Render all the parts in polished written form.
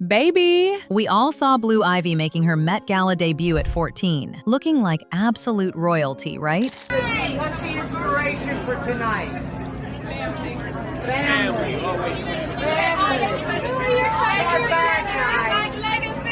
Baby! We all saw Blue Ivy making her Met Gala debut at 14, looking like absolute royalty, right? What's the inspiration for tonight? Family. Who are you excited for?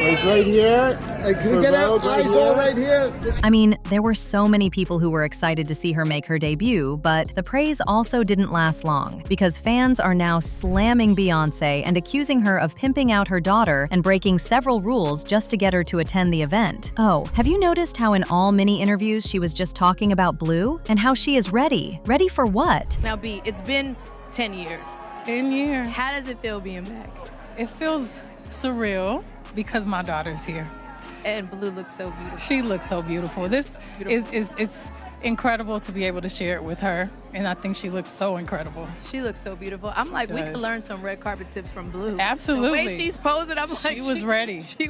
It's right here. Can we get our eyes all right here? I mean, there were so many people who were excited to see her make her debut, but the praise also didn't last long, because fans are now slamming Beyoncé and accusing her of pimping out her daughter and breaking several rules just to get her to attend the event. Oh, have you noticed how in all mini interviews she was just talking about Blue? And how she is ready? Ready for what? Now, B, it's been 10 years. 10 years. How does it feel being back? It feels surreal because my daughter's here. And Blue looks so beautiful. She looks so beautiful. This is it's incredible to be able to share it with her, and I think she looks so incredible. She looks so beautiful. I'm like, we could learn some red carpet tips from Blue. Absolutely. The way she's posing, I'm like, she was ready. She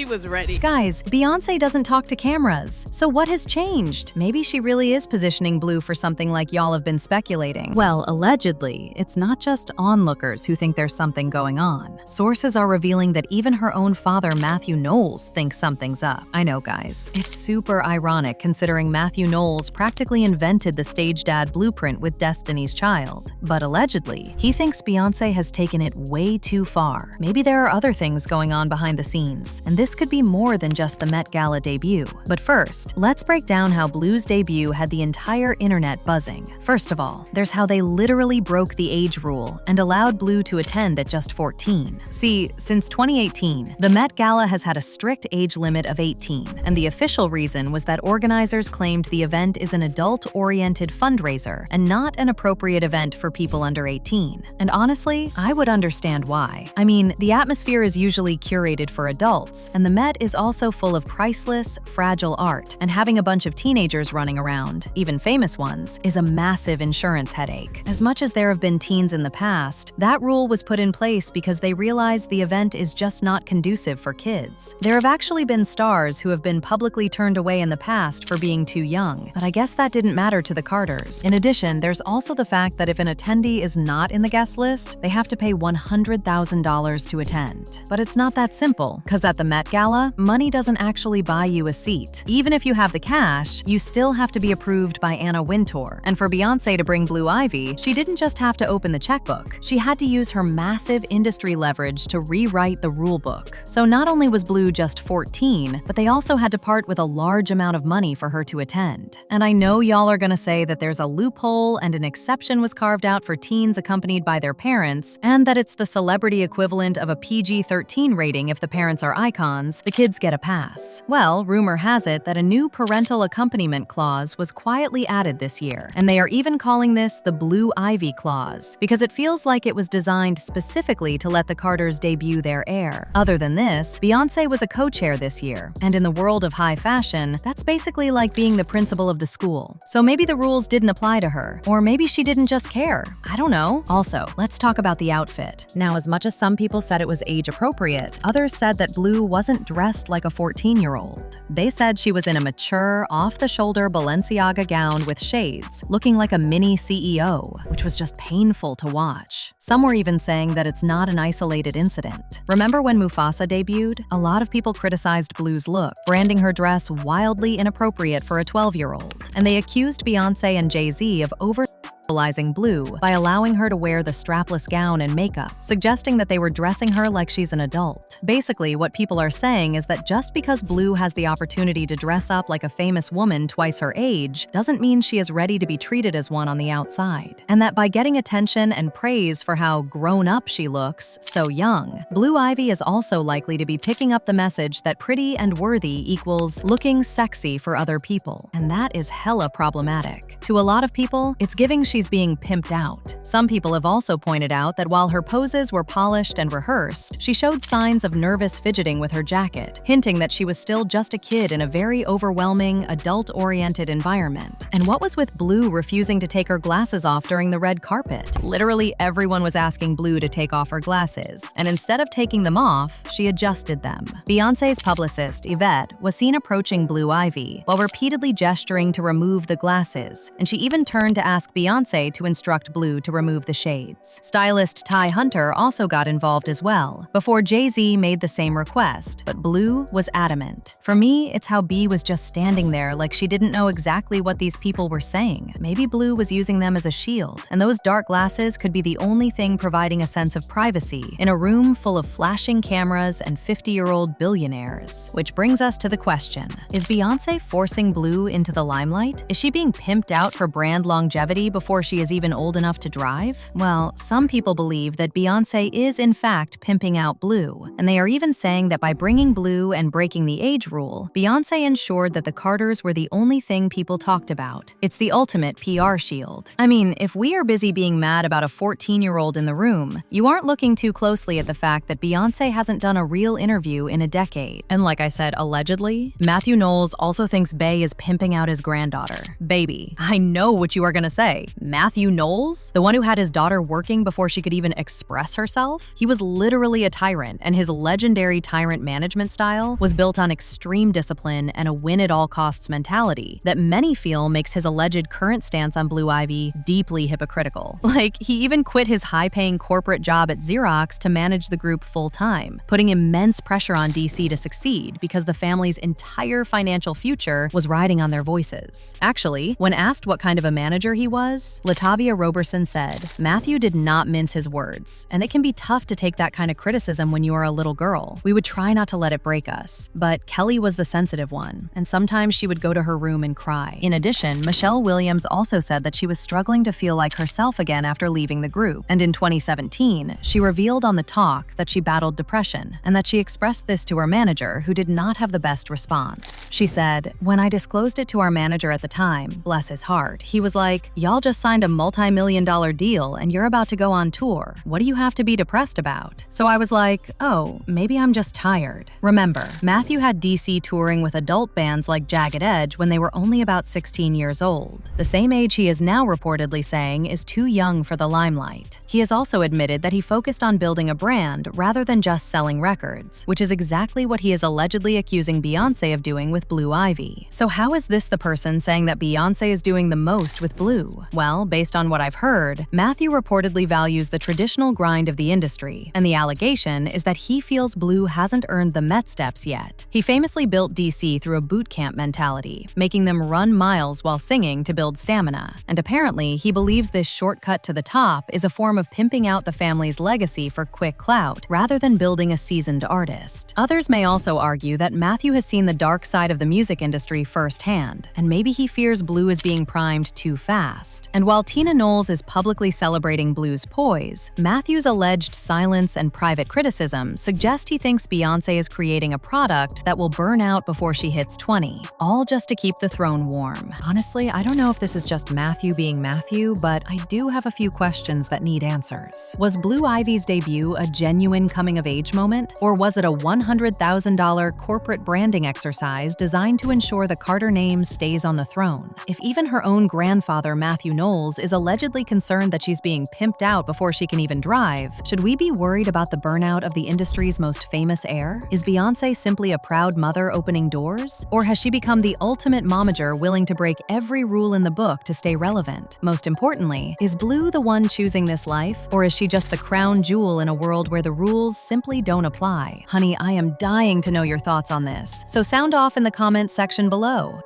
was ready. Guys, Beyoncé doesn't talk to cameras, so what has changed? Maybe she really is positioning Blue for something like y'all have been speculating. Well, allegedly, it's not just onlookers who think there's something going on. Sources are revealing that even her own father, Mathew Knowles, thinks something's up. I know, guys. It's super ironic considering Mathew Knowles practically invented the stage dad blueprint with Destiny's Child. But allegedly, he thinks Beyoncé has taken it way too far. Maybe there are other things going on behind the scenes, and this could be more than just the Met Gala debut. But first, let's break down how Blue's debut had the entire internet buzzing. First of all, there's how they literally broke the age rule and allowed Blue to attend at just 14. See, since 2018, the Met Gala has had a strict age limit of 18, and the official reason was that organizers claimed the event is an adult-oriented fundraiser and not an appropriate event for people under 18. And honestly, I would understand why. I mean, the atmosphere is usually curated for adults, and the Met is also full of priceless, fragile art, and having a bunch of teenagers running around, even famous ones, is a massive insurance headache. As much as there have been teens in the past, that rule was put in place because they realized the event is just not conducive for kids. There have actually been stars who have been publicly turned away in the past for being too young, but I guess that didn't matter to the Carters. In addition, there's also the fact that if an attendee is not in the guest list, they have to pay $100,000 to attend. But it's not that simple, because at the Met Gala, money doesn't actually buy you a seat. Even if you have the cash, you still have to be approved by Anna Wintour. And for Beyoncé to bring Blue Ivy, she didn't just have to open the checkbook. She had to use her massive industry leverage to rewrite the rule book. So not only was Blue just 14, but they also had to part with a large amount of money for her to attend. And I know y'all are gonna say that there's a loophole and an exception was carved out for teens accompanied by their parents, and that it's the celebrity equivalent of a PG-13 rating if the parents are icons, the kids get a pass. Well, rumor has it that a new parental accompaniment clause was quietly added this year, and they are even calling this the Blue Ivy clause, because it feels like it was designed specifically to let the Carters debut their heir. Other than this, Beyoncé was a co-chair this year, and in the world of high fashion, that's basically like being the principal of the school. So maybe the rules didn't apply to her, or maybe she didn't just care. I don't know. Also, let's talk about the outfit. Now, as much as some people said it was age appropriate, others said that Blue wasn't dressed like a 14-year-old. They said she was in a mature, off-the-shoulder Balenciaga gown with shades, looking like a mini CEO, which was just painful to watch. Some were even saying that it's not an isolated incident. Remember when Mufasa debuted? A lot of people criticized Blue's look, branding her dress wildly inappropriate for a 12-year-old, and they accused Beyoncé and Jay-Z of over-sexualizing Blue by allowing her to wear the strapless gown and makeup, suggesting that they were dressing her like she's an adult. Basically, what people are saying is that just because Blue has the opportunity to dress up like a famous woman twice her age doesn't mean she is ready to be treated as one on the outside. And that by getting attention and praise for how grown up she looks, so young, Blue Ivy is also likely to be picking up the message that pretty and worthy equals looking sexy for other people. And that is hella problematic. To a lot of people, it's giving she's being pimped out. Some people have also pointed out that while her poses were polished and rehearsed, she showed signs of nervous fidgeting with her jacket, hinting that she was still just a kid in a very overwhelming, adult-oriented environment. And what was with Blue refusing to take her glasses off during the red carpet? Literally everyone was asking Blue to take off her glasses, and instead of taking them off, she adjusted them. Beyoncé's publicist, Yvette, was seen approaching Blue Ivy while repeatedly gesturing to remove the glasses, and she even turned to ask Beyoncé Beyoncé to instruct Blue to remove the shades. Stylist Ty Hunter also got involved as well, before Jay-Z made the same request, but Blue was adamant. For me, it's how B was just standing there like she didn't know exactly what these people were saying. Maybe Blue was using them as a shield, and those dark glasses could be the only thing providing a sense of privacy in a room full of flashing cameras and 50-year-old billionaires. Which brings us to the question, is Beyoncé forcing Blue into the limelight? Is she being pimped out for brand longevity before she is even old enough to drive? Well, some people believe that Beyoncé is in fact pimping out Blue, and they are even saying that by bringing Blue and breaking the age rule, Beyoncé ensured that the Carters were the only thing people talked about. It's the ultimate PR shield. I mean, if we are busy being mad about a 14-year-old in the room, you aren't looking too closely at the fact that Beyoncé hasn't done a real interview in a decade. And like I said, allegedly, Mathew Knowles also thinks Bey is pimping out his granddaughter. Baby, I know what you are gonna say. Mathew Knowles? The one who had his daughter working before she could even express herself? He was literally a tyrant, and his legendary tyrant management style was built on extreme discipline and a win-at-all-costs mentality that many feel makes his alleged current stance on Blue Ivy deeply hypocritical. Like, he even quit his high-paying corporate job at Xerox to manage the group full-time, putting immense pressure on DC to succeed because the family's entire financial future was riding on their voices. Actually, when asked what kind of a manager he was, Latavia Roberson said, "Mathew did not mince his words, and it can be tough to take that kind of criticism when you are a little girl. We would try not to let it break us, but Kelly was the sensitive one, and sometimes she would go to her room and cry." In addition, Michelle Williams also said that she was struggling to feel like herself again after leaving the group, and in 2017, she revealed on The Talk that she battled depression, and that she expressed this to her manager, who did not have the best response. She said, "When I disclosed it to our manager at the time, bless his heart, he was like, 'Y'all just signed a multi-million-dollar deal and you're about to go on tour. What do you have to be depressed about?' So I was like, oh, maybe I'm just tired." Remember, Mathew had DC touring with adult bands like Jagged Edge when they were only about 16 years old, the same age he is now reportedly saying is too young for the limelight. He has also admitted that he focused on building a brand rather than just selling records, which is exactly what he is allegedly accusing Beyoncé of doing with Blue Ivy. So how is this the person saying that Beyoncé is doing the most with Blue? Well, based on what I've heard, Mathew reportedly values the traditional grind of the industry, and the allegation is that he feels Blue hasn't earned the Met steps yet. He famously built DC through a boot camp mentality, making them run miles while singing to build stamina, and apparently he believes this shortcut to the top is a form of pimping out the family's legacy for quick clout, rather than building a seasoned artist. Others may also argue that Mathew has seen the dark side of the music industry firsthand, and maybe he fears Blue is being primed too fast. And while Tina Knowles is publicly celebrating Blue's poise, Mathew's alleged silence and private criticism suggest he thinks Beyoncé is creating a product that will burn out before she hits 20, all just to keep the throne warm. Honestly, I don't know if this is just Mathew being Mathew, but I do have a few questions that need answers. Was Blue Ivy's debut a genuine coming-of-age moment, or was it a $100,000 corporate branding exercise designed to ensure the Carter name stays on the throne? If even her own grandfather, Mathew Knowles, is allegedly concerned that she's being pimped out before she can even drive, should we be worried about the burnout of the industry's most famous heir? Is Beyoncé simply a proud mother opening doors? Or has she become the ultimate momager willing to break every rule in the book to stay relevant? Most importantly, is Blue the one choosing this life, or is she just the crown jewel in a world where the rules simply don't apply? Honey, I am dying to know your thoughts on this, so sound off in the comments section below.